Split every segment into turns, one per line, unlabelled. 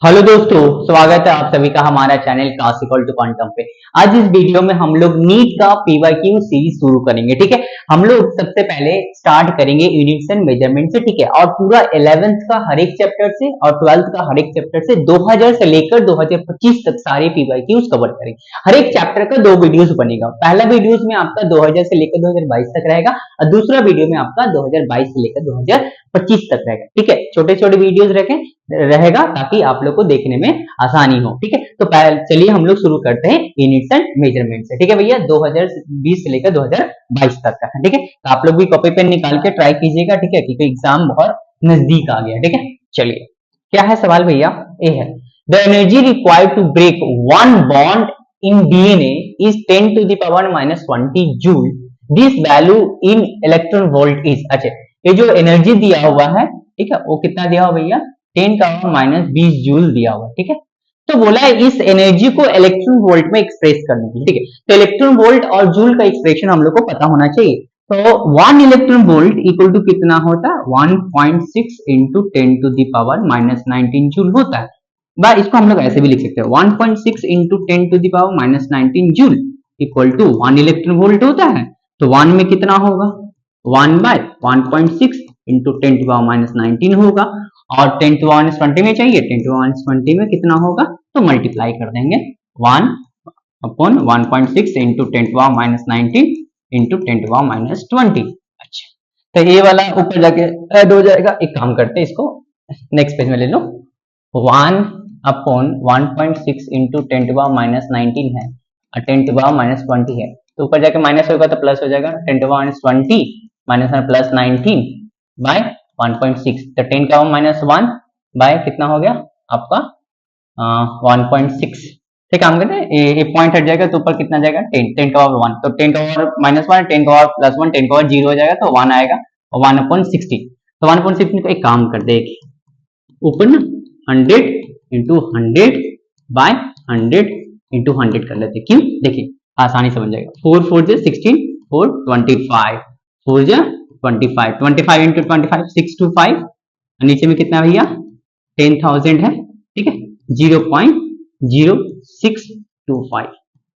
Hello दोस्तों, स्वागत है आप सभी का हमारा चैनल क्लासिकल टू क्वांटम पे। आज इस वीडियो में हम लोग नीट का पीवाईक्यू सीरीज शुरू करेंगे। ठीक है, हम लोग सबसे पहले स्टार्ट करेंगे यूनिट्स एंड मेजरमेंट से। ठीक है, और पूरा 11th का हर एक चैप्टर से और 12th का हर एक चैप्टर से 2000 से लेकर 2025 तक सारे पीवाईक्यूज कवर करेंगे। हर एक चैप्टर का 2 वीडियोस बनेगा। पहला वीडियोस में आपका 2000 से लेकर 2022 तक रहेगा और दूसरा वीडियो में आपका 2022 से लेकर 2025 तक रहेगा। ठीक है, छोटे छोटे वीडियोस रहेगा ताकि आप लोग को देखने में आसानी हो। ठीक है, तो चलिए हम लोग शुरू करते हैं यूनिट्स एंड मेजरमेंट से। ठीक है भैया, 2020 से लेकर 2022 तक का है। ठीक है, तो आप लोग भी कॉपी पेन निकाल के ट्राई कीजिएगा। ठीक है, क्योंकि एग्जाम बहुत नजदीक आ गया। ठीक है, चलिए क्या है सवाल भैया, ये है the energy required to break one bond in DNA is 10 to the power -20 joule. This value in electron volt is. अच्छा, ये जो एनर्जी दिया हुआ है, ठीक है, वो कितना दिया हुआ भैया, 10 का -20 जूल दिया हुआ। ठीक है, तो बोला है इस एनर्जी को इलेक्ट्रॉन वोल्ट में एक्सप्रेस करने के लिए। ठीक है, तो इलेक्ट्रॉन वोल्ट और जूल का एक्सप्रेशन हम लोग को पता होना चाहिए। तो 1 इलेक्ट्रॉन वोल्ट इक्वल टू कितना होता है, 1.6 into 10 to the power -19 joule होता है। बा इसको हम लोग ऐसे भी लिख सकते हैं, 1.6 into 10 to the power -19 joule equal to 1 electron volt होता है। तो 1 में कितना होगा, 1 बाय 1.6 इंटू 10 टू पावर -19 होगा। और 10 टू पावर -20 में चाहिए, 10 टू पावर -20 में कितना होगा, तो मल्टीप्लाई कर देंगे 1 upon 1.6 into 10 to power -19 into 10 to power -20। अच्छा, तो ये वाला ऊपर जाके ऐड हो जाएगा। एक काम करते हैं, इसको नेक्स्ट पेज में ले लो। 1 अपॉन 1.6 इंटू 10 टू पावर -19 है और 10 टू पावर -20 है, तो ऊपर जाके माइनस होगा तो प्लस हो जाएगा। 10 to power -20 minus plus 19 by 1.6, तो 10 का -1 बाय कितना हो गया आपका 1.6। ठीक, काम करते हैं, ये पॉइंट हट जाएगा तो ऊपर कितना जाएगा 10, 10 का पावर 1, तो 10 का पावर -1, 10 का पावर +1, 10 का पावर 0 हो जाएगा तो 1 आएगा और 1/60। तो 1/60 को एक काम कर दे, ऊपर ना 100 इंटू 100 बाय 100 इंटू 100 कर लेते। क्यों, देखिए आसानी से बन जाएगा। 4 4 से 16, 4 25, 4 जा 25, 25 इंटू 25 625, नीचे में कितना भैया 10,000 है। ठीक है, 0.0625,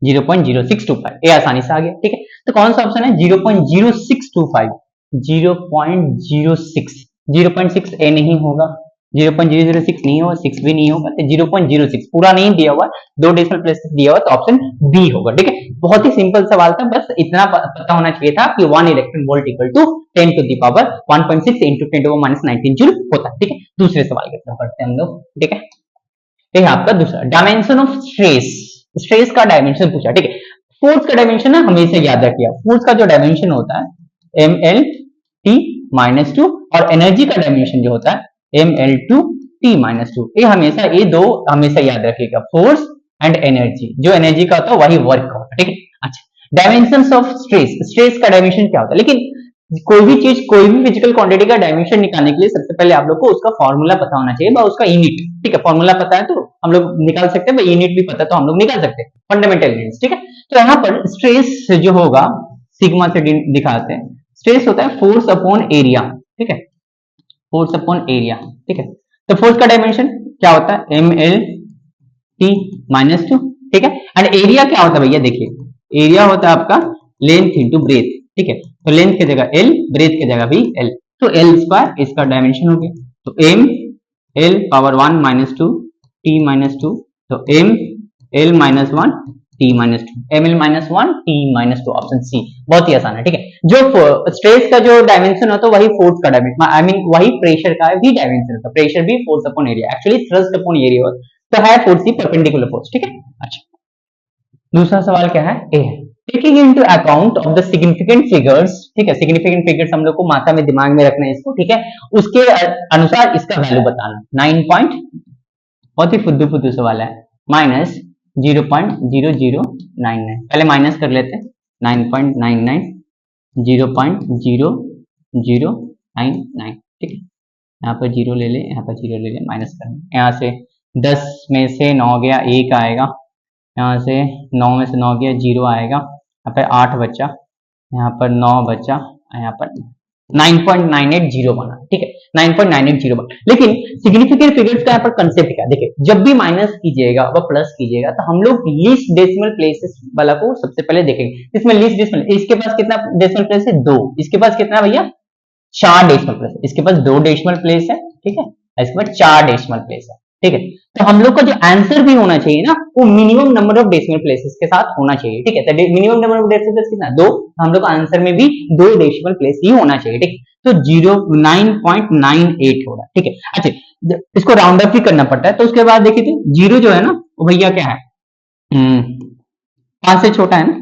0.0625 ये आसानी से आ गया। ठीक है, तो कौन सा ऑप्शन है 0.0625, 0.06, 0.6 ए नहीं होगा, 0.006 नहीं होगा, 6 भी नहीं होगा, तो 0.06 पूरा नहीं दिया हुआ, 2 डेसिमल प्लेस दिया हुआ, तो ऑप्शन बी होगा। ठीक है, बहुत ही सिंपल सवाल था, बस इतना पता होना चाहिए था कि 1 electron volt equal to 10 to the power 1.6 into 10 to the power -19 joule होता है। ठीक है, दूसरे सवाल की तरफ बढ़ते हैं हम लोग। ठीक है, ये है आपका दूसरा डायमेंशन ऑफ स्ट्रेस। स्ट्रेस का डायमेंशन पूछा। ठीक है, फोर्स का डायमेंशन ना हमेशा याद रखिए, फोर्स का जो डायमेंशन होता है mL/T-2 और एनर्जी का डायमेंशन जो होता है mL/T-2। ये हमेशा, ये दो हमेशा याद रखिएगा, फोर्स एंड एनर्जी। जो एनर्जी का होता है वही वर्क का होता है। ठीक है, अच्छा, डायमेंशन ऑफ स्ट्रेस, स्ट्रेस का डायमेंशन क्या होता है, लेकिन कोई भी चीज, कोई भी फिजिकल क्वांटिटी का डायमेंशन निकालने के लिए सबसे पहले आप लोग को उसका फॉर्मूला पता होना चाहिए, उसका यूनिट। ठीक है, फॉर्मूला पता है तो हम लोग निकाल सकते हैं, यूनिट भी पता है तो हम लोग निकाल सकते हैं, फंडामेंटल यूनिट्स। ठीक है, तो यहाँ पर स्ट्रेस जो होगा सिग्मा से दिखाते हैं। स्ट्रेस होता है फोर्स अपॉन एरिया। ठीक है, फोर्स अपॉन एरिया। ठीक है, तो फोर्स का डायमेंशन क्या होता है mL/T-2। ठीक है, एंड एरिया क्या होता है भैया, देखिए एरिया होता है आपका लेंथ इंटू ब्रेथ। ठीक है, तो लेंथ की जगह L, ब्रेथ की जगह भी L, तो L स्क्वायर इसका डायमेंशन हो गया। तो m L पावर 1 -2 T -2, तो m L -1 T -2, ml -1 T -2, option C बहुत ही आसान है। ठीक है, जो स्ट्रेस का जो डायमेंशन होता है वही फोर्स का डायमेंशन, आई मीन वही प्रेशर का भी डायमेंशन होता है। प्रेशर भी force upon area, actually thrust upon area होता है, तो है फोर्स ही परपेंडिकुलर फोर्स। ठीक है, अच्छा, दूसरा सवाल क्या है, ए है taking into account of the significant figures. ठीक है, सिग्निफिकेंट फिगर्स हम लोग को माथा में दिमाग में रखना है इसको। ठीक है, उसके अनुसार इसका वैल्यू बताना। 9 पॉइंट, बहुत ही फुद्दू फुद्दू सवाल है, -0.0099, पहले माइनस कर लेते हैं, 9.99, 0.0099। ठीक है, यहाँ पर जीरो ले ले, यहाँ पर जीरो ले ले, माइनस करना, यहाँ से 10 में से 9 गया 1 आएगा, यहाँ से 9 में से 9 गया 0 आएगा, यहाँ पर 8 बचा, यहाँ पर 9 बचा, यहाँ पर 9.980 बना। ठीक है, 9.9801। लेकिन सिग्निफिकेंट फिगर्स का यहाँ पर कंसेप्ट क्या है, देखिए जब भी माइनस कीजिएगा व प्लस कीजिएगा तो हम लोग लीस्ट डेसिमल प्लेसेस वाला को सबसे पहले देखेंगे। इसमें लीस्ट डेसिमल, इसके पास कितना डेसिमल प्लेस है, 2। इसके पास कितना भैया, 4 डेसिमल प्लेस है। इसके पास 2 डेसिमल प्लेस है, ठीक है, इसके पास 4 डेसिमल प्लेस है, ठीक है। तो हम लोग का जो आंसर भी होना चाहिए ना, वो minimum number of decimal places के साथ होना चाहिए, ठीक है। तो minimum number of decimal place कितना, 2। हम लोग का आंसर में भी 2 डेसिमल प्लेस ही होना चाहिए, ठीक है। तो 9.98 होगा, ठीक है। अच्छा, इसको राउंड अप भी करना पड़ता है, तो उसके बाद देखिए तो 0 जो है ना वो भैया क्या है, 5 से छोटा है ना,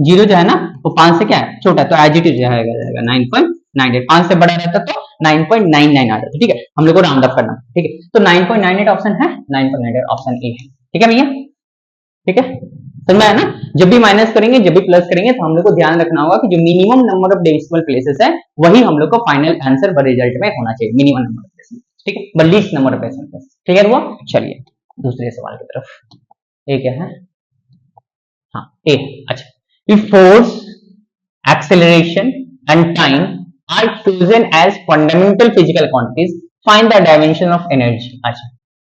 0 जो है ना वो 5 से क्या है, छोटा है, तो एज इट इज जाएगा 9.98। 5 से बड़ा रहता तो 9.99 आ जाता, ठीक है। हम लोग को राउंड अप करना, ठीक है। तो 9.98 ऑप्शन है, 9.98 ऑप्शन ए है, ठीक है भैया, ठीक है। समझ में आया ना। जब भी माइनस करेंगे, जब भी प्लस करेंगे, तो हम लोग को ध्यान रखना होगा कि जो minimum number of decimal places है वही हम लोग को फाइनल आंसर व रिजल्ट में होना चाहिए, मिनिमम नंबर ऑफ डेसिमल, ठीक है, but least number of decimal place, ठीक है। वो चलिए दूसरे सवाल की तरफ, ये क्या है, हाँ ए, अच्छा, if force, acceleration and time are chosen as fundamental physical quantities, find the dimension of energy। अच्छा,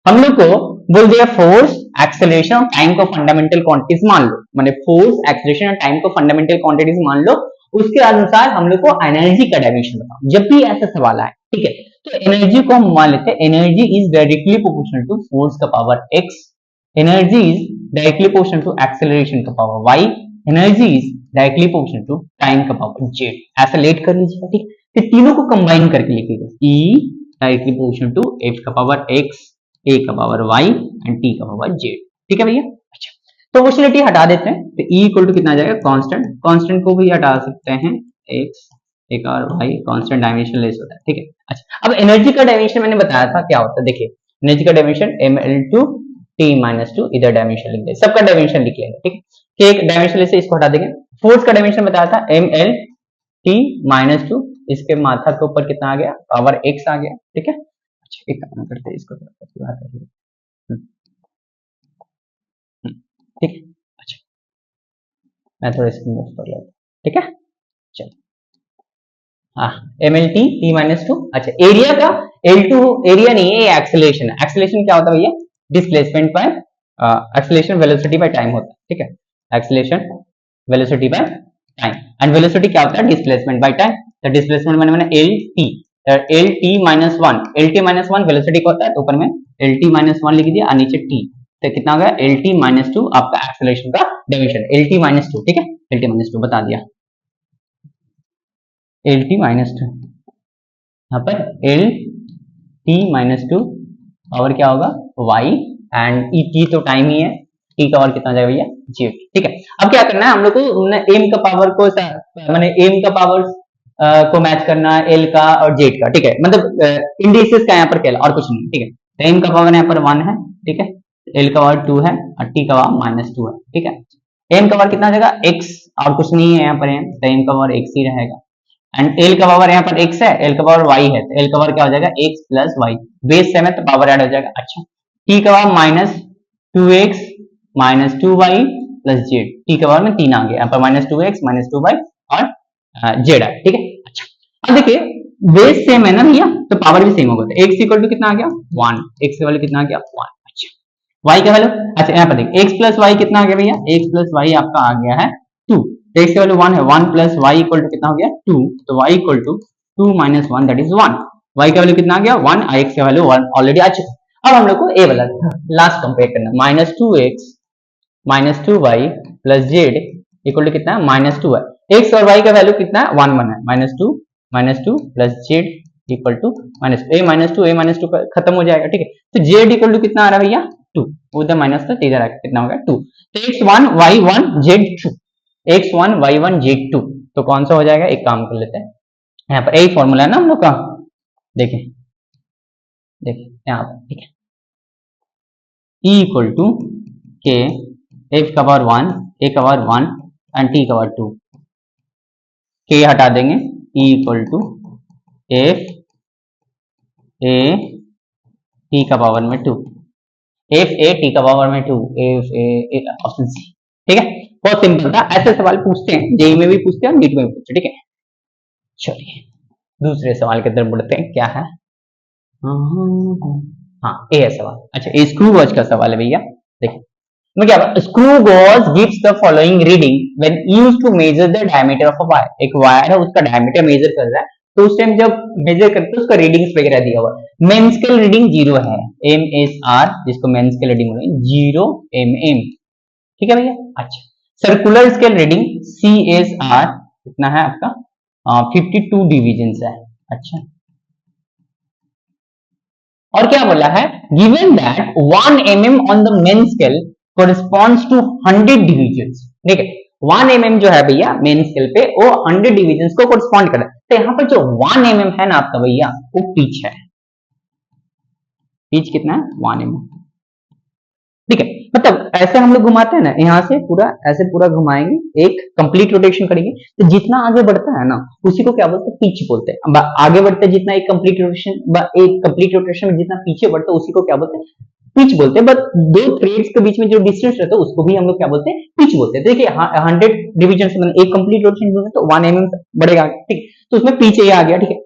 हम लोग को बोल दिया फोर्स, एक्सेलरेशन और टाइम को फंडामेंटल क्वांटिटीज मान लो, माने फोर्स, एक्सेलरेशन और टाइम को फंडामेंटल क्वांटिटीज मान लो, उसके अनुसार हम लोग को एनर्जी का डायमेंशन बताओ। जब भी ऐसा सवाल आए, ठीक है, तो एनर्जी को हम मान लेते हैं, energy is directly proportional to force का power x, energy is directly proportional to acceleration का power y, energy is directly proportional to time का पावर z। ऐसा लेट कर लीजिएगा, ठीक है। फिर तीनों को कंबाइन करके लिखिएगा, E directly proportional to f का पावर x, a का पावर y एंड t का पावर z, ठीक है भैया। अच्छा, तो प्रोपोर्शनलिटी हटा देते हैं, तो E इक्वल टू कितना आ जाएगा, कांस्टेंट, कांस्टेंट को भी हटा सकते हैं, x एक और y, कांस्टेंट डायमेंशनलेस होता है, ठीक है। अच्छा, अब एनर्जी का डायमेंशन मैंने बताया था क्या होता है, देखिए एनर्जी का डायमेंशन ml2 t-2, इधर डायमेंशन लिख देंगे, सबका डायमेंशन लिख लेंगे, ठीक है, कि एक डायमेंशन से इसको हटा देंगे। फोर्स का डायमेंशन बताया था ml t-2, इसके माथा के ऊपर कितना आ गया, पावर x आ गया, ठीक है। अच्छा, एक काम करते हैं, इसको थोड़ा पतला कर लेते हैं, ठीक है। अच्छा, मैं थोड़ा इसको मूव कर लेता हूं, ठीक है। चलो, हाँ, mlt t-2। अच्छा, एरिया का L2 एरिया नहीं है, ये एक्सेलरेशन है। एक्सेलरेशन क्या होता है भैया, displacement bye acceleration velocity by time होता है, ठीक है, acceleration velocity by time, and velocity क्या होता है, डिस्प्लेसमेंट बाय टाइम। तो डिस्प्लेसमेंट मैंने lt, lt-1 वेलोसिटी को होता है, तो ऊपर में lt-1 लिख दिया और नीचे t, तो कितना हो गया, lt-2 आपका एक्सेलरेशन का डायमेंशन, lt-2, ठीक है, lt-2 बता दिया, lt-2, यहाँ पर lt-2 और क्या होगा y, एंड t तो टाइम ही है, t का पावर कितना हो जाएगा भैया, z, ठीक है। अब क्या करना है हम लोग को, m का पावर को मैंने m का पावर को मैच करना है l का और z का, ठीक है, मतलब इंडिसेस का यहाँ पर क्या और कुछ नहीं, ठीक है। तो m का पावर यहाँ पर 1 है, ठीक है, l का पावर 2 है और t का पावर -2 है, ठीक है। m का पावर कितना हो जाएगा, x, और कुछ नहीं है यहाँ पर m, तो m का पावर x ही रहेगा, एंड l का पावर यहाँ पर x है, l का पावर y है, तो l का पावर क्या हो जाएगा, x plus y, base same है तो पावर ऐड हो जाएगा। अच्छा, t का power -2x -2y plus z, t का पावर में 3 आ गया, यहाँ पर -2x -2y और z है, ठीक है। अच्छा, अब देखिए बेस सेम है ना भैया, तो पावर भी सेम होगा, तो x इक्वल टू कितना आ गया, 1, x का वैल्यू कितना आ गया, 1। अच्छा, y का वैल्यू, अच्छा यहाँ पर देखिए x प्लस y कितना आ गया भैया, x प्लस y आपका आ गया है 2, x का वैल्यू 1 है, 1 प्लस y इक्वल टू कितना हो गया, 2, तो y equal to 2 minus 1 that is 1, y का वैल्यू कितना आ गया, 1, x का वैल्यू 1 ऑलरेडी आ चुका। अब हम लोग को a वाला लास्ट कंपेयर करना, -2x -2y plus z equal to कितना है, -2 है, x और y का वैल्यू कितना है, 1 1 है, -2 प्लस z इक्वल टू -2 खत्म हो जाएगा, ठीक है। तो z इक्वल टू कितना आ रहा है भैया, 2, उधर माइनस था इधर आके कितना होगा 2, तो x1 y1 z2, x1 y1 z2, तो कौन सा हो जाएगा, एक काम कर लेते हैं, यहाँ पर यही फॉर्मूला है ना हम लोग का, देखिए यहाँ पर, ठीक है, E equal to K f का पावर 1, a का पावर 1 एंड t का पावर 2, के हटा देंगे, E equal to f a t का पावर में 2, f a t का पावर में 2, f a ऑप्शन सी, ठीक है। बहुत सिंपल था, ऐसे सवाल पूछते हैं, जेई में भी पूछते हैं, नीट में भी पूछते हैं, ठीक है। चलिए दूसरे सवाल की तरफ बढ़ते हैं, क्या है, हाँ ए है सवाल। अच्छा ये स्क्रू गॉज का सवाल है भैया। देखिए मैं क्या screw gauge gives the following reading when used to measure the diameter of a wire. एक वायर है उसका डायमीटर मेजर कर रहा है तो उस टाइम जब मेजर करते हैं उसका रीडिंग्स वगैरह दिया हुआ है। मेन स्केल रीडिंग 0 है, एम एस आर जिसको मेन स्केल रीडिंग बोलते हैं 0 एम एम। ठीक है भैया। अच्छा circular scale reading C S R कितना है आपका 52 डिविजन है। अच्छा और क्या बोला है given that 1 mm on the main scale corresponds to 100 divisions. ठीक है 1 mm जो है भैया मेन स्केल पे वो 100 डिविजन्स को कोरिस्पॉन्ड कर रहा है। तो यहाँ पर जो 1 mm है ना आपका भैया वो पिच है। पिच कितना है 1 mm। ठीक है मतलब ऐसे हम लोग घुमाते हैं ना यहाँ से पूरा ऐसे पूरा घुमाएंगे एक कंप्लीट रोटेशन करेंगे तो जितना आगे बढ़ता है ना उसी को क्या बोलते हैं पिच बोलते हैं। अब आगे बढ़ते हैं जितना एक कंप्लीट रोटेशन में जितना पीछे बढ़ता है उसी को क्या बोलते हैं पिच बोलते हैं। बट दो थ्रेड्स के बीच में जो डिस्टेंस रहता है उसको भी हम लोग क्या बोलते हैं पिच बोलते हैं। देखिए 100 डिवीजन से मतलब एक कंप्लीट रोटेशन तो 1 mm बढ़ेगा। ठीक तो उसमें पिच ये आ गया। ठीक है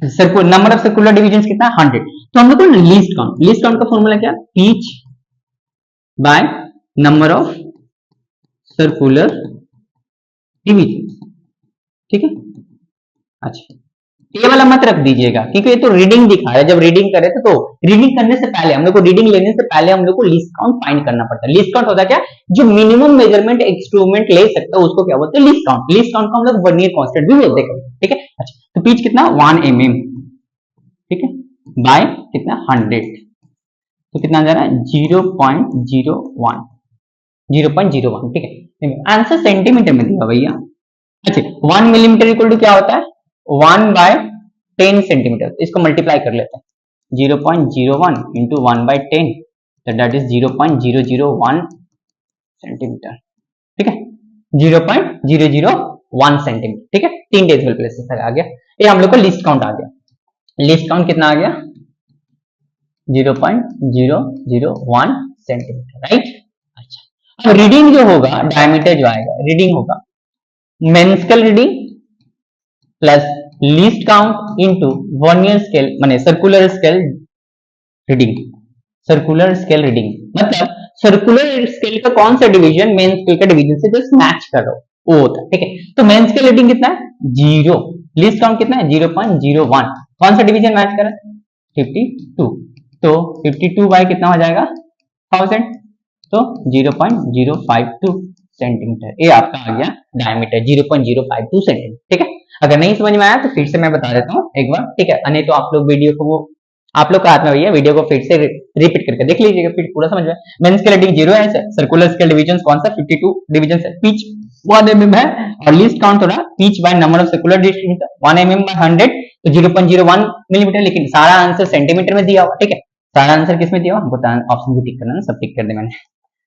circular number of circular division कितना है 100। तो हम लोग को लीस्ट काउंट का फॉर्मूला क्या pitch by number of circular division. ठीक है अच्छा ये वाला मत रख दीजिएगा क्योंकि ये तो रीडिंग दिखा रहा है। जब रीडिंग करे तो रीडिंग करने से पहले हम लोग को रीडिंग लेने से पहले हम लोग को लीस्ट काउंट फाइंड करना पड़ता है। लीस्ट काउंट होता है क्या जो मिनिमम मेजरमेंट इंस्ट्रूमेंट ले सकता है उसको क्या बोलते हैं लीस्ट काउंट। लीस्ट काउंट को हम लोग वर्नियर कांस्टेंट भी बोलते हैं। ठीक है अच्छा तो पिच कितना 1 mm। ठीक है बाय कितना 100 तो कितना आ जा रहा है 0.01 0.01। ठीक है आंसर सेंटीमीटर में दिया भैया। अच्छा 1 मिलीमीटर इक्वल टू क्या होता है 1/10 सेंटीमीटर। इसको मल्टीप्लाई कर लेते हैं 0.01 इंटू 1/10 तो दैट इज 0.001 सेंटीमीटर। ठीक है 0.001 सेंटीमीटर। ठीक है 3 डेसिमल प्लेसेस तक आ गया। ये हम लोग को लिस्ट काउंट आ गया। लिस्ट काउंट कितना आ गया 0.001 सेंटीमीटर राइट। अच्छा अब रीडिंग जो होगा डायमीटर जो आएगा रीडिंग होगा main scale reading plus least count into vernier scale माने circular scale reading. Circular scale reading मतलब सर्कुलर स्केल का कौन सा डिवीजन मेन स्केल का डिवीजन से जस्ट मैच कर रहा हो वो होता है। ठीक है तो मेन स्केल रीडिंग कितना है 0 लीस्ट काउंट कितना है 0.01 कौन सा डिवीजन मैच कर रहा है 52 तो 52 बाय कितना हो जाएगा 1000 तो 0.052 सेंटीमीटर। ये आपका आ गया डायमीटर 0.052 सेंटीमीटर। ठीक है अगर नहीं समझ में आया तो फिर से मैं बता देता हूँ एक बार। ठीक है नहीं तो आप लोग वीडियो को वो आप लोग का हाथ में भैया वीडियो को फिर से रिपीट करके देख लीजिएगा फिर पूरा समझ में। मेन स्केल रीडिंग 0 है सर्कुलर स्केल डिवीजन कौन सा 52 डिवीजन है पिच 1 mm है और लीस्ट काउंट हो रहा pitch by number of circular distribution 1 mm by 100 तो 0.01 मिलीमीटर। लेकिन सारा आंसर सेंटीमीटर में दिया हुआ। ठीक है सारा आंसर किस में दिया हुआ हमको ऑप्शन को टिक करना ना सब टिक कर दे मैंने।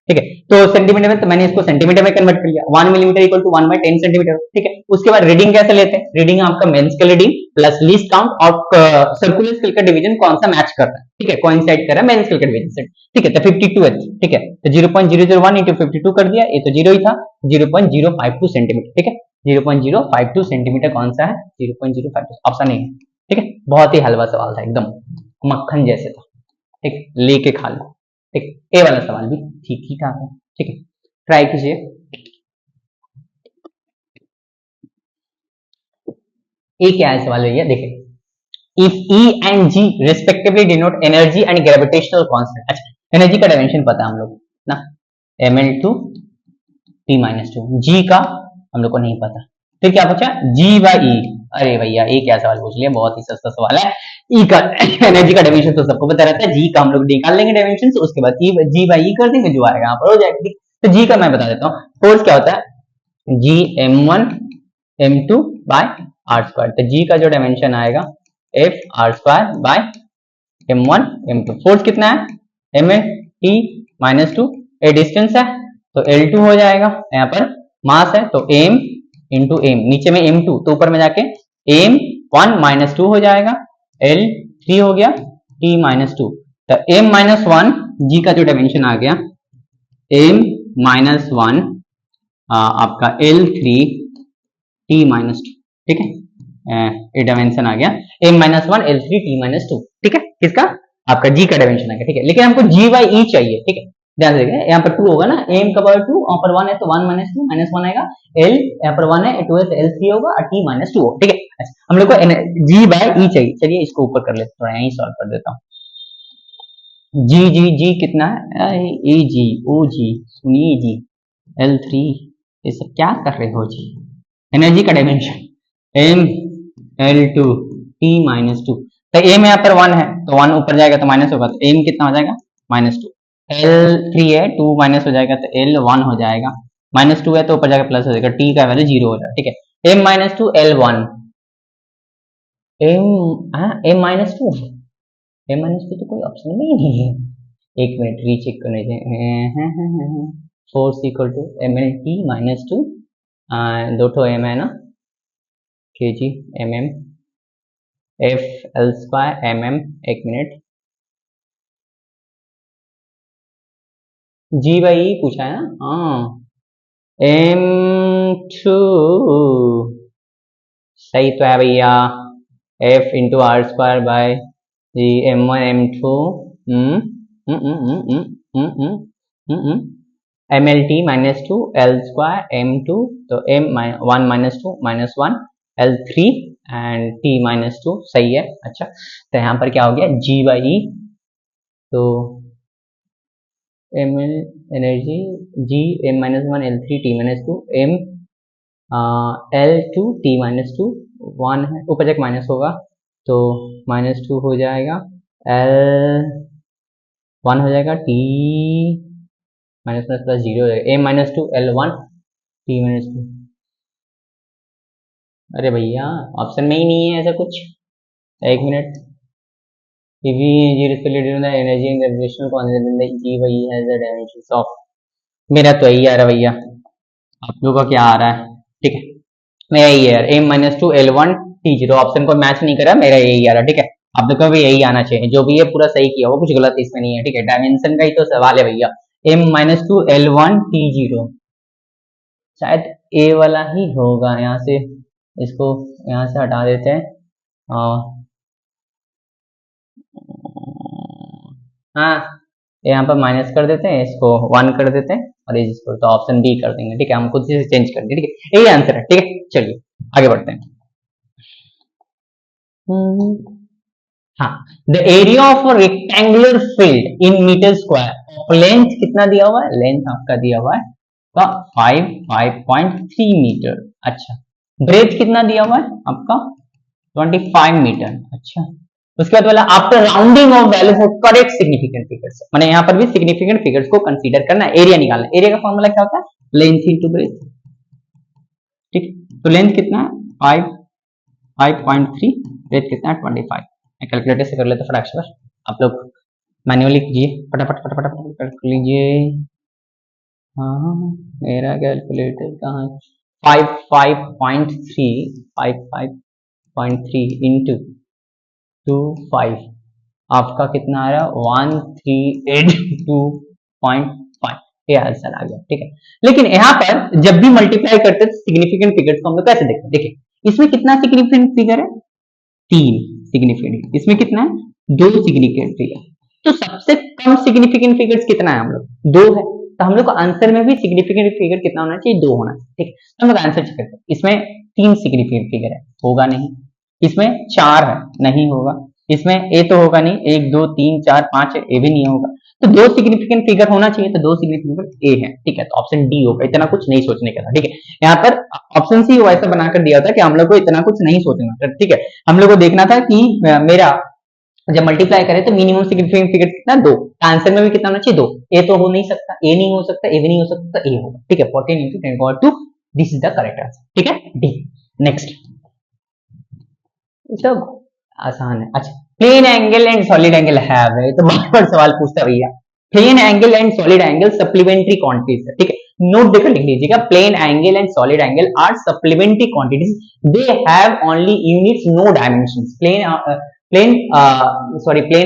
ठीक है तो सेंटीमीटर में तो मैंने इसको सेंटीमीटर में कन्वर्ट कर लिया 1 मिलीमीटर इक्वल टू 1/10 सेंटीमीटर। ठीक है उसके बाद रीडिंग कैसे लेते हैं रीडिंग आपका main scale reading plus least count और सर्कुलर स्केल का डिवीजन कौन सा मैच कर रहा है। ठीक है कोइंसाइड कर रहा है मेन स्केल का डिवीजन से। ठीक है तो 52 है। ठीक है तो 0.001 इंटू 52 कर दिया ये तो 0 ही था 0.052 सेंटीमीटर। ठीक है 0.052 सेंटीमीटर कौन सा है 0.052 ऑप्शन नहीं है। ठीक है बहुत ही हलवा सवाल था एकदम मक्खन जैसे था। ठीक लेके खा लो। ठीक ए वाला सवाल भी ठीक ही ठाक है। ठीक है ट्राई कीजिए। ए क्या है सवाल भैया देखिए if E and G respectively denote energy and gravitational constant। अच्छा एनर्जी का डायमेंशन पता है हम लोग ना ml2 t-2 G का हम लोग को नहीं पता। फिर क्या पूछा G/E। अरे भैया ये क्या सवाल पूछ लिया बहुत ही सस्ता सवाल है। E का एनर्जी का डायमेंशन तो सबको पता रहता है G का हम लोग निकाल लेंगे डायमेंशन से उसके बाद G/E कर देंगे जो आएगा यहाँ पर हो जाएगा। तो G का मैं बता देता हूँ फोर्स क्या होता है G m1 m2 bye r²। तो G का जो डायमेंशन आएगा F r² bye m1 m2। Force कितना है ml t-2 ए डिस्टेंस है तो L2 हो जाएगा। यहाँ पर मास है तो m इंटू एम नीचे में m2 तो ऊपर में जाके m1 - 2 हो जाएगा L3 हो गया t-2 तो m-1 G का जो डायमेंशन आ गया m-1 आपका L3 t-2। ठीक है ये डायमेंशन आ गया m-1 L3 T-2, ठीक है, किसका, आपका g का डायमेंशन आ गया, ठीक है। लेकिन हमको g बाई e चाहिए, ठीक है, ध्यान से देखिए, यहाँ पर 2 होगा ना, m का पावर 2, यहाँ पर 1 है तो 1 माइनस 2 माइनस 1 आएगा, l यहाँ पर 1 है 2 है तो L3 होगा और t माइनस 2 होगा, ठीक है। अच्छा, हम लोग को g बाई e चाहिए, चलिए इसको ऊपर कर लेते, थोड़ा यहीं सॉल्व कर देता हूँ। g कितना है, ए जी ओ जी, सुनिए जी, L3, ये सब क्या कर रहे हो जी, एनर्जी का dimension m L2 t minus 2, तो m यहाँ पर 1 है तो 1 ऊपर जाएगा तो माइनस होगा, तो m कितना हो जाएगा -2, L3 है 2 माइनस हो जाएगा तो L1 हो जाएगा, -2 है तो ऊपर जाएगा प्लस हो जाएगा, t का वैल्यू 0 हो जाएगा, ठीक है। m-2 L1, m-2 है, m-2 तो कोई ऑप्शन में ही नहीं है, एक मिनट रीचेक करने दें, फोर्स इक्वल टू mlt -2, दो ठो m है ना, kg mm f l square mm, एक मिनट, g बाई e पूछा है ना, हाँ, m2 सही तो है भैया, f into R square by G m1 m2 mlt -2 l square m2, तो m1 -2 -1 L3 एंड t -2, सही है। अच्छा, तो यहाँ पर क्या हो गया, g बाई e, तो m energy g m-1 L3 t -2 m L2 t -2, 1 है ऊपर जाके माइनस होगा तो -2 हो जाएगा, L1 हो जाएगा, t माइनस प्लस 0 हो जाएगा, m-2 L1 t -2, अरे भैया ऑप्शन में ही नहीं है ऐसा कुछ, एक minute, PV is related to the energy and gravitational constant in the G by E has the dimensions of, मेरा तो यही आ रहा भैया, आप लोगों का क्या आ रहा है, ठीक है, मेरा यही है m-2 L1 T0, ऑप्शन को मैच नहीं करा, मेरा यही आ रहा, ठीक है। आप लोगों को भी यही आना चाहिए, जो भी है पूरा सही किया हो, कुछ गलत इसमें नहीं है, ठीक है, डायमेंशन का ही तो सवाल है भैया, m-2 L1 T0, शायद ए वाला ही होगा, यहाँ से इसको यहाँ से हटा देते हैं, हाँ, यहाँ पर माइनस कर देते हैं, इसको 1 कर देते हैं और इसको तो ऑप्शन बी कर देंगे, ठीक है, हम खुद से चेंज कर देंगे, ठीक है, यही आंसर है, ठीक है। चलिए आगे बढ़ते हैं। हाँ, the area of a rectangular field in metre square of length कितना दिया हुआ है, लेंथ आपका दिया हुआ है 5.3 मीटर, अच्छा, ब्रेथ कितना दिया हुआ है आपका 25 मीटर, अच्छा, उसके बाद बोला after rounding off value for correct significant figures, माने यहाँ पर भी सिग्निफिकेंट फिगर्स को कंसीडर करना है, एरिया निकालना, एरिया का फॉर्मूला क्या होता है, लेंथ इनटू ब्रेथ, ठीक, तो लेंथ कितना है 5.3, ब्रेथ कितना है 25, मैं कैलकुलेटर से कर लेता फटाक से, आप लोग मैन्युअली कीजिए, फटाफट फटाफट फटाफट कर लीजिए, हाँ मेरा कैलकुलेटर कहाँ है, 5.3 इंटू 25, आपका कितना आ रहा है 1382.5, ये आंसर आ गया, ठीक है। लेकिन यहाँ पर जब भी मल्टीप्लाई करते हैं सिग्निफिकेंट फिगर्स को हम लोग कैसे देखते हैं, देखिए इसमें कितना सिग्निफिकेंट फिगर है 3 सिग्निफिकेंट, इसमें कितना है 2 सिग्निफिकेंट फिगर, तो सबसे कम सिग्निफिकेंट फिगर्स कितना है हम लोग 2 है, तो हम लोग को आंसर में भी सिग्निफिकेंट फिगर कितना होना चाहिए 2 होना चाहिए, ठीक है। हम लोग आंसर चेक करते हैं, इसमें 3 सिग्निफिकेंट फिगर है, होगा नहीं, इसमें 4 है, नहीं होगा, इसमें ए तो होगा नहीं, 1 2 3 4 5 है, ए भी नहीं होगा, तो 2 सिग्निफिकेंट फिगर होना चाहिए, तो 2 सिग्निफिकेंट ए है, ठीक है, तो ऑप्शन डी होगा, इतना कुछ नहीं सोचने का था, ठीक है। यहाँ पर ऑप्शन सी वैसा बनाकर दिया था कि हम लोग को इतना कुछ नहीं सोचना था, ठीक है, हम लोग को देखना था कि मेरा जब मल्टीप्लाई करें तो मिनिमम सिग्निफिकेंट फिगर कितना 2, आंसर में भी कितना होना चाहिए 2, ए तो हो नहीं सकता, ए नहीं हो सकता, ए भी नहीं हो सकता, ए होगा, ठीक है, 14 into 10 2, this is the correct answer, ठीक है, डी। नेक्स्ट, तो आसान है, अच्छा, plane angle and solid angle है, तो बार बार सवाल पूछता है भैया, plane angle and solid angle supplementary quantities है, ठीक है, नोट देकर लिख लीजिएगा, plane angle and solid angle are supplementary quantities, they have only units no dimensions, plane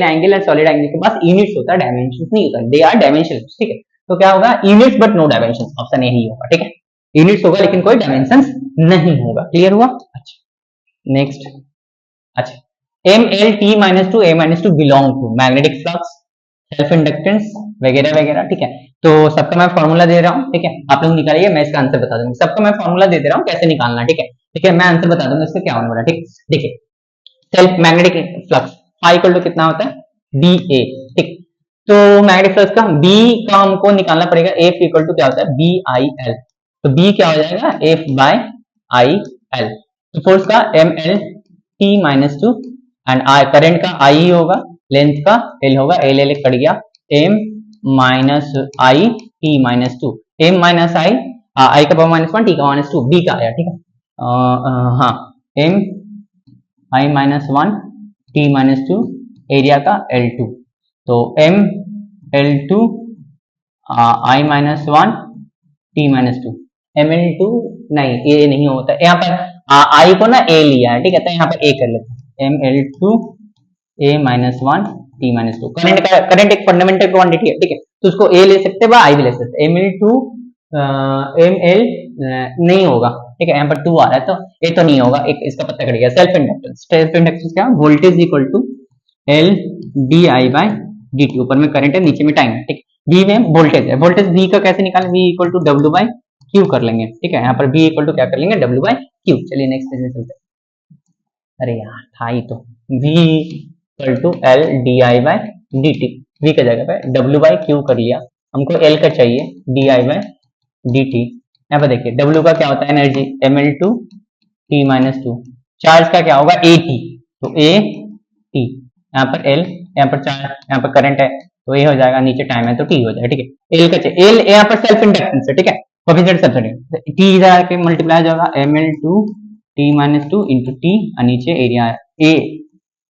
angle and solid angle के पास यूनिट्स होता है, डायमेंशंस नहीं होता, दे आर डायमेंशनलेस, ठीक है, तो क्या होगा units but no dimensions, option यही होगा, ठीक है, यूनिट्स होगा लेकिन कोई डायमेंशंस नहीं होगा, क्लियर हुआ, अच्छा, नेक्स्ट, अच्छा M L T minus two A minus two belong to magnetic flux, self inductance वगैरह वगैरह, ठीक है। तो सबका मैं फॉर्मूला दे रहा हूँ, ठीक है, आप लोग निकालिए, मैं इसका आंसर बता दूंगा। सबका मैं फॉर्मूला दे रहा हूँ कैसे निकालना, ठीक है, ठीक है, मैं आंसर बता दूंगा इसका क्या होने वाला, ठीक। देखिए self magnetic flux phi equal to कितना होता है बी ए, ठीक। तो मैग्नेटिक फ्लक्स का बी का हमको निकालना पड़ेगा, एफ इक्वल टू क्या होता है बी आई एल, तो बी क्या हो जाएगा एफ बाय आई एल। तो फोर्स का M L T minus two and I current का आई होगा, लेंथ का एल होगा, एल एल कट गया, M minus I T minus two, M minus I का पावर माइनस वन, टी का minus two, B का आया, ठीक है। हाँ M I minus one T minus two, area का एल टू, तो M L two I minus one T minus two, M L two नहीं ये नहीं होता यहाँ पर आई को ना ए लिया है, ठीक है, तो यहाँ पर ए कर लेते हैं, M L two A minus one T minus two. Current एक फंडामेंटल क्वांटिटी है, ठीक है, तो उसको ए ले सकते हैं आई भी ले सकते हैं, M L two M L नहीं होगा, ठीक है, यहाँ पर टू आ रहा है तो ये तो नहीं होगा, एक इसका पता कट गया। सेल्फ इंडक्टेंस क्या voltage equal to L D I by D T, ऊपर में करंट है नीचे में टाइम है, ठीक। बी में वोल्टेज है, वोल्टेज बी का कैसे निकालें, V equal to W by Q कर लेंगे, ठीक है, यहाँ पर बी इक्वल टू क्या कर लेंगे डब्ल्यू बाय क्यू। चलिए नेक्स्ट पेज में चलते हैं। अरे यार था ही तो, V equal to L D I by D T, V का जगह पे डब्ल्यू बाय क्यू कर लिया, हमको एल का चाहिए D I by D T. यहाँ पर देखिए डब्ल्यू का क्या होता है energy M L two T minus two, charge का क्या होगा ए टी, तो ए टी, यहाँ पर एल, यहाँ पर चार्ज, यहाँ पर करंट है तो ए हो जाएगा, नीचे टाइम है तो टी हो जाएगा, ठीक है। एल का चाहिए, एल यहाँ पर सेल्फ इंडक्टेंस है, ठीक है, कोएफिशिएंट सब्सिट्यूट, टी जाके मल्टीप्लाई हो जाएगा M L two T minus two into T, और नीचे एरिया ए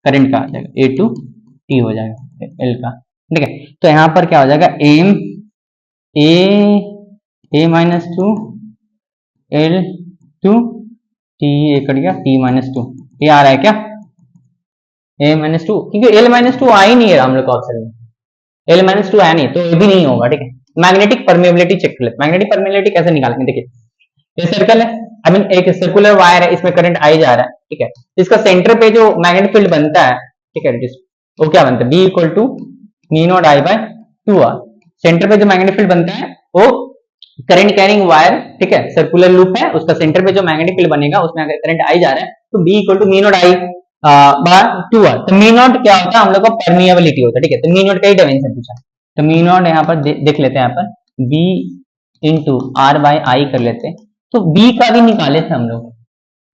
करंट का आ जाएगा ए टू टी हो जाएगा एल का, ठीक है। तो यहाँ पर क्या हो जाएगा M A minus two L two T, A cut गया टी माइनस टू, ये आ रहा है क्या ए माइनस टू, क्योंकि एल माइनस टू आ ही नहीं है हम लोग का ऑप्शन में, एल माइनस टू आया नहीं तो ये भी नहीं होगा, ठीक है। मैग्नेटिक परमेबिलिटी चेक कर ले, मैग्नेटिक परमेबिलिटी कैसे निकालेंगे, देखिए ये सर्कल है, आई मीन एक सर्कुलर वायर है, इसमें करंट आई जा रहा है, ठीक है, इसका सेंटर पे जो मैग्नेटिक फील्ड बनता है, ठीक है, वो क्या बनता है B equal to mu naught I by two R, centre पे जो मैग्नेटिक फील्ड बनता है वो करंट कैरिंग वायर, ठीक है, सर्कुलर लूप है, उसका सेंटर पे जो मैग्नेटिक फील्ड बनेगा उसमें अगर करंट आई जा रहा है तो B equal to mu naught I by two R, तो मी नॉट क्या होता है हम लोग का परमिएबिलिटी होता है, ठीक है, तो मी नॉट का ही डायमेंशन पूछा, तो मी नॉट यहाँ पर देख लेते हैं, यहाँ पर बी इंटू आर बाय आई कर लेते हैं, तो बी का भी निकाले थे हम लोग,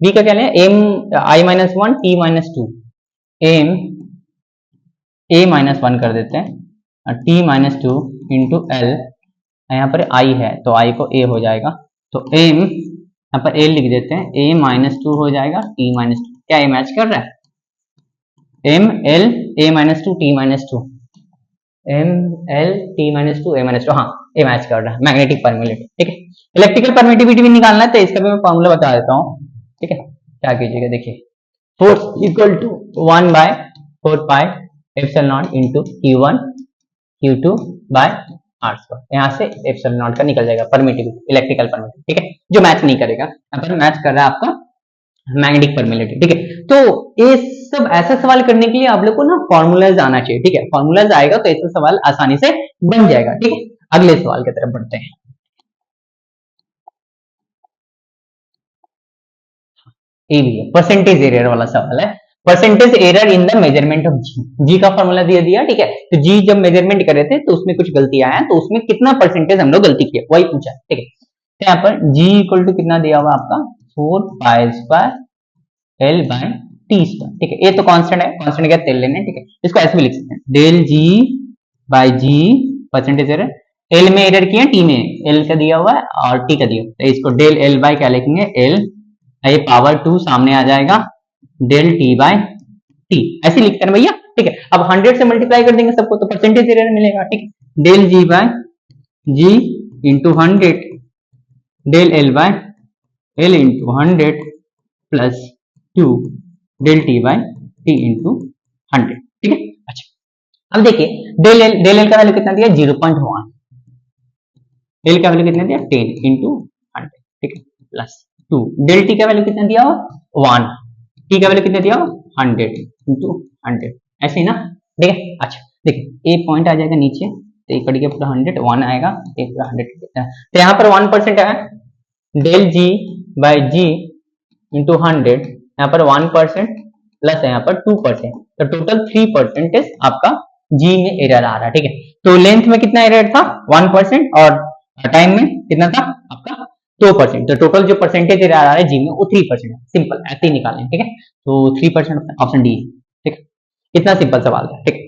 बी का क्या लें M I minus one T minus two, M A minus one कर देते हैं, T minus two into L, यहाँ पर आई है तो आई को ए हो जाएगा, तो एम यहाँ पर ए लिख देते हैं, ए माइनस टू हो जाएगा टी माइनस टू, क्या ये मैच कर रहा है M L A minus two T minus two, M L T minus two A minus two, हाँ ये मैच कर रहा है मैग्नेटिक परमिटिविटी, ठीक है। इलेक्ट्रिकल परमिटिविटी भी निकालना है तो इसका भी मैं फॉर्मूला बता देता हूँ, ठीक है, क्या कीजिएगा देखिए force equal to one by four pi epsilon naught into Q one Q two by R square, यहाँ से एप्सिलॉन नॉट का निकल जाएगा परमिटिविटी, इलेक्ट्रिकल परमिटिविटी, ठीक है, जो मैच नहीं करेगा, यहाँ पर मैच कर रहा है आपका मैग्नेटिक परमिटिविटी, ठीक है। तो ये सब ऐसा सवाल करने के लिए आप लोग को ना फॉर्मूलाज आना चाहिए, ठीक है, फॉर्मूलाज आएगा तो ऐसा सवाल आसानी से बन जाएगा, ठीक है। अगले सवाल की तरफ बढ़ते हैं। ये भी है परसेंटेज एरर वाला सवाल है, percentage error in the measurement of G, G का फॉर्मूला दे दिया, ठीक है, तो जी जब मेजरमेंट करे थे तो उसमें कुछ गलती आया तो उसमें कितना परसेंटेज हम लोग गलती किए वही पूछा, ठीक है। तो यहाँ पर जी इक्वल टू कितना दिया हुआ आपका four pi square L by T square, ठीक है, ये तो कांस्टेंट है, कांस्टेंट क्या तेल लेने, ठीक है, इसको ऐसे भी लिख सकते हैं del G by ji percentage error, L में एरर किया टी में एल का दिया हुआ है और टी का दिया हुआ है, तो इसको डेल एल बाय क्या लिखेंगे एल, ये पावर टू सामने आ जाएगा डेल टी बाय टी, ऐसे लिखते हैं भैया, ठीक है। अब 100 से मल्टीप्लाई कर देंगे सबको तो परसेंटेज एरर मिलेगा, ठीक है, del G by G into 100 del L by L into 100 plus 2 del T by T into 100, ठीक है। अच्छा अब देखिए डेल एल का वैल्यू कितना दिया 0.1, एल का वैल्यू कितना दिया 10 इंटू 100, ठीक है, प्लस 2 डेल टी का वैल्यू कितना दिया 1, टी का वैल्यू कितना दिया, 100 इंटू 100, ऐसे ही ना, ठीक है। अच्छा देखिए ए पॉइंट आ जाएगा नीचे, तो ये कट गया पूरा 100, 1 आएगा, ये पूरा 100 कितना है, तो यहाँ पर 1% है, del G by G into 100, यहाँ पर 1% प्लस है यहाँ पर 2%, तो टोटल 3% आपका जी में एरर आ रहा है, ठीक है। तो लेंथ में कितना एरर था, 1%, और टाइम में कितना था आपका 2%, तो टोटल जो परसेंटेज एरर आ रहा है जी में वो 3% है। सिंपल ऐसे ही निकालें, ठीक है। तो 3% ऑप्शन डी, ठीक है। इतना सिंपल सवाल है, ठीक है।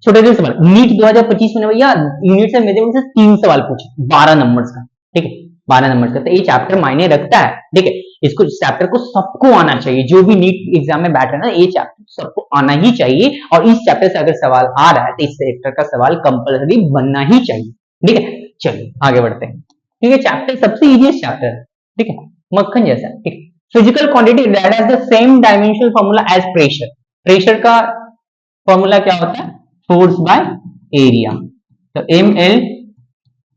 छोटे से सवाल नीट 2025 में भैया यूनिट से मेजरमेंट से 3 सवाल पूछे 12 नंबर्स का, ठीक है, 12 नंबर्स का। तो ये चैप्टर मायने रखता है, ठीक है। इसको चैप्टर को सबको आना चाहिए, जो भी नीट एग्जाम में बैठ रहे हैं ना, ये चैप्टर सबको आना ही चाहिए, और इस चैप्टर से अगर सवाल आ रहा है तो इस चैप्टर का सवाल कंपल्सरी बनना ही चाहिए, ठीक है। चलिए आगे बढ़ते हैं, ठीक है। चैप्टर सबसे इजीएस्ट चैप्टर है, ठीक है, मक्खन जैसा, ठीक है। Physical quantity that has the same dimensional formula as pressure, pressure का फॉर्मूला क्या होता है, फोर्स बाय एरिया, तो एम एल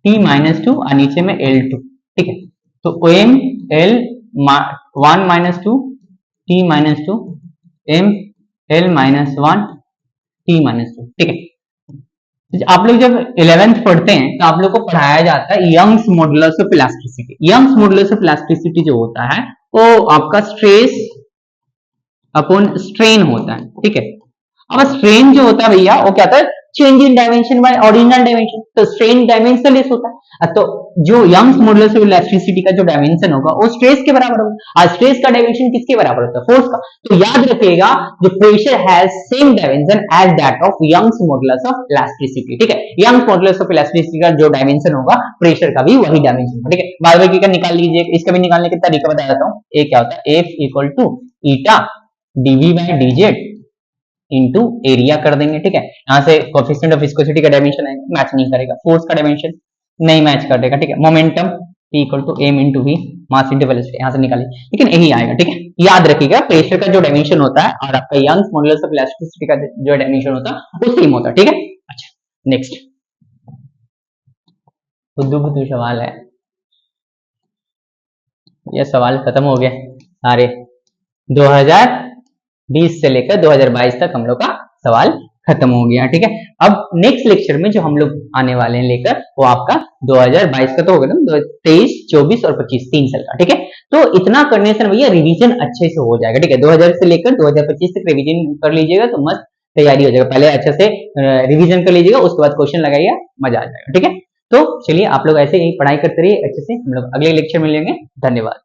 टी माइनस 2 और नीचे में L2, ठीक है। तो M L 1 minus 2 T minus 2 M L minus 1 T minus 2, ठीक है। आप लोग जब 11th पढ़ते हैं तो आप लोग को पढ़ाया जाता है Young's modulus of elasticity. Young's modulus of elasticity जो होता है वो आपका स्ट्रेस अपॉन स्ट्रेन होता है, ठीक है। अब स्ट्रेन जो होता है भैया वो क्या होता है, change in dimension by original dimension, तो स्ट्रेन डायमेंशनलेस होता है। तो जो यंग्स मॉडुलस ऑफ इलास्टिसिटी का जो डायमेंशन होगा वो स्ट्रेस के बराबर होगा, और स्ट्रेस का डायमेंशन किसके बराबर होता है, फोर्स का। तो याद रखिएगा जो pressure has same dimension as that of Young's modulus of elasticity, ठीक है। यंग्स मॉडुलस ऑफ इलास्टिसिटी का जो डायमेंशन होगा प्रेशर का भी वही डायमेंशन होगा, ठीक है। बार बार का निकाल लीजिए, इसका भी निकालने का तरीका बता देता हूँ। ए क्या होता है, F equal to eta DV by DZ into area कर देंगे, ठीक है। यहाँ से कोएफिशिएंट ऑफ विस्कोसिटी का डायमेंशन है, मैच नहीं करेगा, फोर्स का डायमेंशन नहीं मैच कर देगा, ठीक है। Momentum P equal to M into V, mass into velocity, यहाँ से निकालिए, लेकिन यही आएगा, ठीक है। याद रखिएगा प्रेशर का जो डायमेंशन होता है और आपका यंग्स मॉडुलस ऑफ इलास्टिसिटी का जो डायमेंशन होता है वो सेम होता है, ठीक है। अच्छा नेक्स्ट बुद्धू सवाल है, ये सवाल खत्म हो गया सारे, 2020 से लेकर 2022 तक हम लोग का सवाल खत्म हो गया, ठीक है। अब नेक्स्ट लेक्चर में जो हम लोग आने वाले हैं लेकर वो आपका 2022 का तो हो गया ना, 23, 24 और 25 3 साल का, ठीक है। तो इतना करने से भैया रिवीजन अच्छे से हो जाएगा, ठीक है। 2000 से लेकर 2025 तक रिवीजन कर लीजिएगा तो मस्त तैयारी हो जाएगा। पहले अच्छे से रिवीजन कर लीजिएगा, उसके बाद क्वेश्चन लगाइए, मजा आ जाएगा, ठीक है। तो चलिए आप लोग ऐसे ही पढ़ाई करते रहिए अच्छे से, हम लोग अगले लेक्चर में मिलेंगे, धन्यवाद।